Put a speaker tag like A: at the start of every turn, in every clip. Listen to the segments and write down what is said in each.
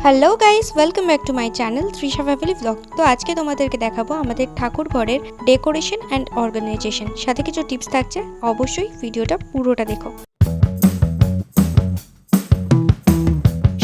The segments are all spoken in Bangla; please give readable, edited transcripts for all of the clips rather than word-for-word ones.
A: Hello guys, welcome back to my channel Trisha family blog. তো আজকে তোমাদেরকে দেখাবো আমাদের ঠাকুর ঘরের ডেকোরেশন অ্যান্ড অর্গানাইজেশন, সাথে কিছু টিপস থাকছে। অবশ্যই ভিডিওটা পুরোটা দেখো।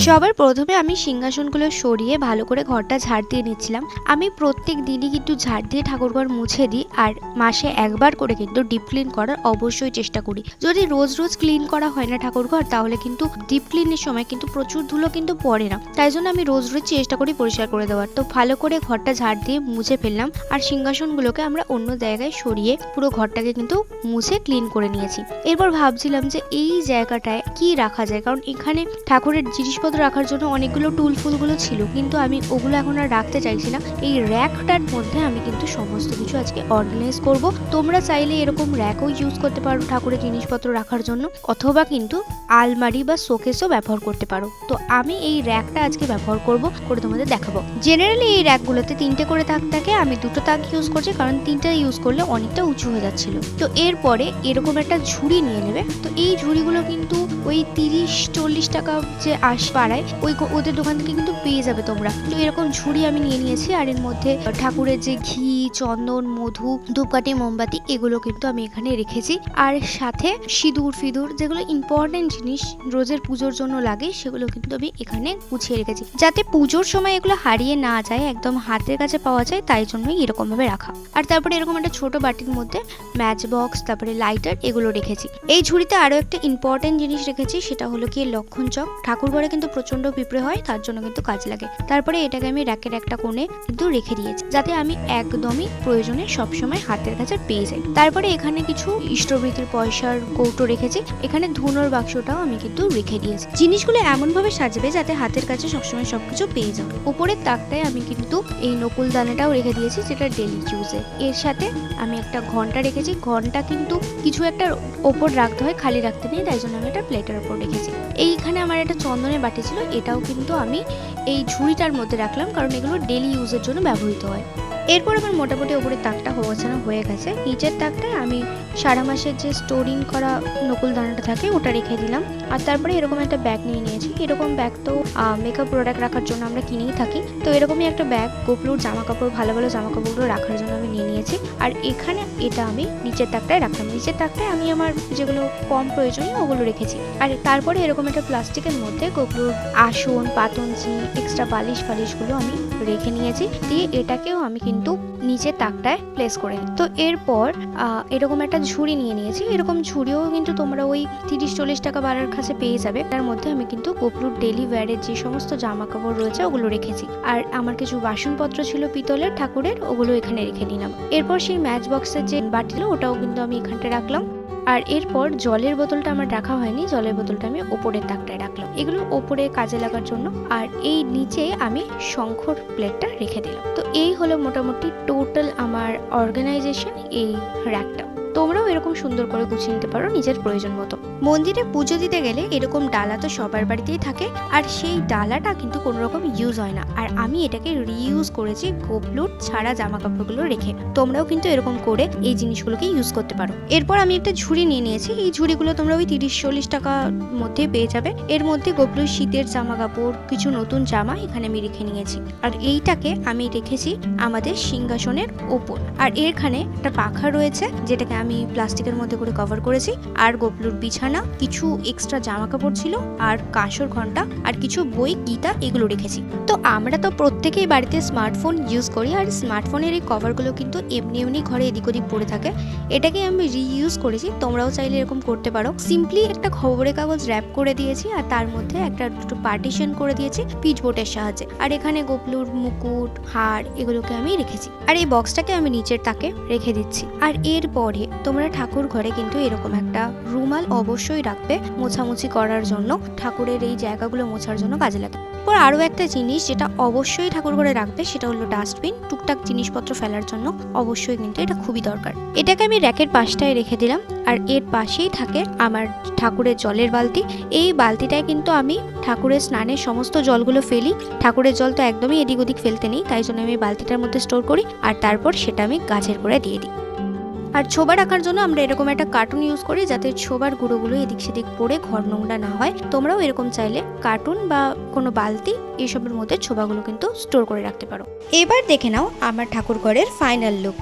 A: সবার প্রথমে আমি সিংহাসনগুলো সরিয়ে ভালো করে ঘরটা ঝাড় দিয়ে নিচ্ছিলাম। আমি প্রত্যেক দিনই কিন্তু ঝাড় দিয়ে ঠাকুরঘর মুছে দিই, আর মাসে একবার করে কিন্তু ডিপ ক্লিন করার অবশ্যই চেষ্টা করি। যদি রোজ রোজ ক্লিন করা হয় না ঠাকুরঘর, তাহলে কিন্তু ডিপ ক্লিনের সময় কিন্তু প্রচুর ধুলো কিন্তু পড়ে না, তাই জন্য আমি রোজ রোজ চেষ্টা করি পরিষ্কার করে দেওয়ার। তো ভালো করে ঘরটা ঝাড় দিয়ে মুছে ফেললাম, আর সিংহাসনগুলোকে আমরা অন্য জায়গায় সরিয়ে পুরো ঘরটাকে কিন্তু মুছে ক্লিন করে নিয়েছি। এরপর ভাবছিলাম যে এই জায়গাটায় কি রাখা যায়, কারণ এখানে ঠাকুরের জিনিসপত্র রাখার জন্য অনেকগুলো টুল ফুলগুলো ছিল, কিন্তু আমি ওগুলো এখন আর রাখতে চাইছি না। এই র্যাকটার মধ্যে আমি কিন্তু সমস্ত কিছু আজকে অর্গানাইজ করব। তোমরা চাইলে এরকম র্যাকও ইউজ করতে পারো ঠাকুরের জিনিসপত্র রাখার জন্য, অথবা কিন্তু আলমারি বা শোকেসও ব্যবহার করতে পারো। তো আমি এই র্যাকটা আজকে ব্যবহার করে তোমাদের দেখাবো। জেনারেলি এই র্যাকগুলোতে 3টে করে তাক থাকে, আমি 2টো তাক ইউজ করছি, কারণ 3টা ইউজ করলে অনেকটা উঁচু হয়ে যাচ্ছিল। তো এরপরে এরকম একটা ঝুড়ি নিয়ে নেবে। তো এই ঝুড়িগুলো কিন্তু ওই 30-40 টাকা যে পাড়ায় ওদের দোকান থেকে কিন্তু পেয়ে যাবে তোমরা। তো এরকম ঝুড়ি আমি নিয়ে নিয়েছি, আর এর মধ্যে ঠাকুরের যে ঘি, চন্দন, মধু, ধূপকাঠি, মোমবাতি এগুলো কিন্তু আমি এখানে রেখেছি, আর সাথে সিঁদুর ফিঁদুর যেগুলো ইম্পর্টেন্ট জিনিস রোজের পুজোর জন্য লাগে সেগুলো কিন্তু আমি এখানে গুছিয়ে রেখেছি, যাতে পুজোর সময় এগুলো হারিয়ে না যায়, একদম হাতের কাছে পাওয়া যায়, তাই জন্যই এরকম ভাবে রাখা। আর তারপরে এরকম একটা ছোট বাটির মধ্যে ম্যাচ বক্স, তারপরে লাইটার এগুলো রেখেছি। এই ঝুড়িতে আরো একটা ইম্পর্টেন্ট জিনিস রেখেছি, সেটা হলো কি লক্ষণ চক। ঠাকুর ঘরে কিন্তু প্রচন্ড পিঁপড়ে হয়, তার জন্য কিন্তু কাজে লাগে। তারপরে এটাকে আমি র্যাকের একটা কোণে কিন্তু রেখে দিয়েছি, যাতে আমি একদমই প্রয়োজনে সবসময় হাতের কাছে পেয়ে যাই। তারপরে এখানে কিছু ইষ্টবৃত্তির পয়সার কৌটো রেখেছি, এখানে ধুনোর বাক্সটাও আমি কিন্তু রেখে দিয়েছি। জিনিসগুলো এমন ভাবে সাজাবে যাতে হাতের কাছে সবসময় সবকিছু পেয়ে যাও। উপরের তাকটায় আমি কিন্তু এই নকুল দানাটাও রেখে দিয়েছি, যেটা ডেলি ইউজে। এর সাথে আমি একটা ঘন্টা রেখেছি। ঘন্টা কিন্তু কিছু একটা ওপর রাখতে হয়, খালি রাখতে নেই, তাই জন্য আমি একটা প্লেটের ওপর রেখেছি। এইখানে আমার একটা চন্দনের বাটি ছিল, এটাও কিন্তু আমি এই ঝুড়িটার মধ্যে রাখলাম, কারণ এগুলো ডেলি ইউজের জন্য ব্যবহৃত হয়। এরপর আমার মোটামুটি ওপরের তাকটা গোছানো হয়ে গেছে। নিচের তাকটায় আমি সারা মাসের যে স্টোরিং করা নকুল দানাটা থাকে ওটা রেখে দিলাম। আর তারপরে এরকম একটা ব্যাগ নিয়ে নিয়েছি। এরকম ব্যাগ তো মেকআপ প্রোডাক্ট রাখার জন্য আমরা কিনেই থাকি, তো এরকমই একটা ব্যাগ গোপলুর জামা কাপড়, ভালো ভালো জামা কাপড়গুলো রাখার জন্য আমি নিয়ে নিয়েছি। আর এখানে এটা আমি নিচের তাকটায় রাখলাম। নিচের তাকটায় আমি আমার যেগুলো কম প্রয়োজনীয় ওগুলো রেখেছি। আর তারপরে এরকম একটা প্লাস্টিকের মধ্যে গোপলুর আসন, পাতঞ্চি, এক্সট্রা বালিশগুলো আমি রেখে নিয়েছি। দিয়ে এটাকেও আমি কিন্তু নিচের তাকটায় প্লেস করে নিই। তো এরপর এরকম একটা ঝুড়ি নিয়ে নিয়েছি। এরকম ঝুড়িও কিন্তু তোমরা ওই 30-40 টাকা বাড়ার কাছে পেয়ে যাবে। তার মধ্যে আমি কিন্তু গোপলুর ডেলি ওয়্যারের যে সমস্ত জামা কাপড় রয়েছে ওগুলো রেখেছি। আর আমার কিছু বাসনপত্র ছিল পিতলের ঠাকুরের, ওগুলো এখানে রেখে নিলাম। এরপর সেই ম্যাচ বক্সের যে বাটি ছিল ওটাও কিন্তু আমি এখানটা রাখলাম। আর এরপর জলের বোতলটা আমার রাখা হয়নি, জলের বোতলটা আমি ওপরের তাকটায় রাখলাম, এগুলো ওপরে কাজে লাগার জন্য। আর এই নিচে আমি শঙ্খর প্লেটটা রেখে দিলাম। তো এই হলো মোটামুটি টোটাল আমার অর্গানাইজেশন এই র্যাকটা। তোমরাও এরকম সুন্দর করে গুছিয়ে নিতে পারো নিজের প্রয়োজন মতো। মন্দিরে পুজো দিতে গেলে এরকম ডালা তো সবার বাড়িতেই থাকে, আর সেই ডালাটা কিন্তু কোনো রকম ইউজ হয় না, আর আমি এটাকে রিইউজ করেছি গোপলুর ছাড়া জামা কাপড়গুলো রেখে। তোমরাও কিন্তু এরকম করে এই জিনিসগুলোকে ইউজ করতে পারো। এরপর আমি একটা ঝুড়ি নিয়ে নিয়েছি। এই ঝুড়িগুলো তোমরা ওই 30-40 টাকার মধ্যে পেয়ে যাবে। এর মধ্যে গোপলুর শীতের জামা কাপড়, কিছু নতুন জামা এখানে আমি রেখে নিয়েছি। আর এইটাকে আমি রেখেছি আমাদের সিংহাসনের ওপর। আর এখানে একটা পাখা রয়েছে, যেটাকে আমি প্লাস্টিকের মধ্যে করে কভার করেছি। আর গোপলুর বিছানা, কিছু এক্সট্রা জামা কাপড় ছিল, আর কাঁসর ঘন্টা, আর কিছু বই, গীতা এগুলো রেখেছি। তো আমরা তো প্রত্যেকেই বাড়িতে স্মার্টফোন ইউজ করি, আর স্মার্টফোনের এই কভারগুলো কিন্তু এমনি ঘরে এদিক ওদিক পড়ে থাকে। এটাকে আমি রিইউজ করেছি, তোমরাও চাইলে এরকম করতে পারো। সিম্পলি একটা খবরের কাগজ র্যাপ করে দিয়েছি, আর তার মধ্যে একটা দুটো পার্টিশন করে দিয়েছি পিচবোর্ডের সাহায্যে। আর এখানে গোপলুর মুকুট, হার এগুলোকে আমি রেখেছি। আর এই বক্সটাকে আমি নিচের তাকে রেখে দিচ্ছি। আর এরপরে তোমরা ঠাকুর ঘরে কিন্তু এরকম একটা রুমাল অবশ্যই রাখবে মোছামুছি করার জন্য, ঠাকুরের এই জায়গাগুলো মোছার জন্য কাজে লাগে। এরপর আরও একটা জিনিস যেটা অবশ্যই ঠাকুর ঘরে রাখবে, সেটা হলো ডাস্টবিন। টুকটাক জিনিসপত্র ফেলার জন্য অবশ্যই কিন্তু এটা খুবই দরকার। এটাকে আমি র্যাকের পাশটায় রেখে দিলাম। আর এর পাশেই থাকে আমার ঠাকুরের জলের বালতি। এই বালতিটায় কিন্তু আমি ঠাকুরের স্নানের সমস্ত জলগুলো ফেলি। ঠাকুরের জল তো একদমই এদিক ওদিক ফেলতে নেই, তাই জন্য আমি বালতিটার মধ্যে স্টোর করি, আর তারপর সেটা আমি গাছের গোড়ায় দিয়ে দিই। আর ছোবা রাখার জন্য আমরা এরকম একটা কার্টুন ইউজ করি, যাতে ছোবার গুঁড়োগুলো এদিক সেদিক পড়ে ঘর নোংরা না হয়। তোমরাও এরকম চাইলে কার্টুন বা কোনো বালতি এইসবের মধ্যে ছোবাগুলো কিন্তু স্টোর করে রাখতে পারো। এবার দেখে নাও আমার ঠাকুর ঘরের ফাইনাল লুক।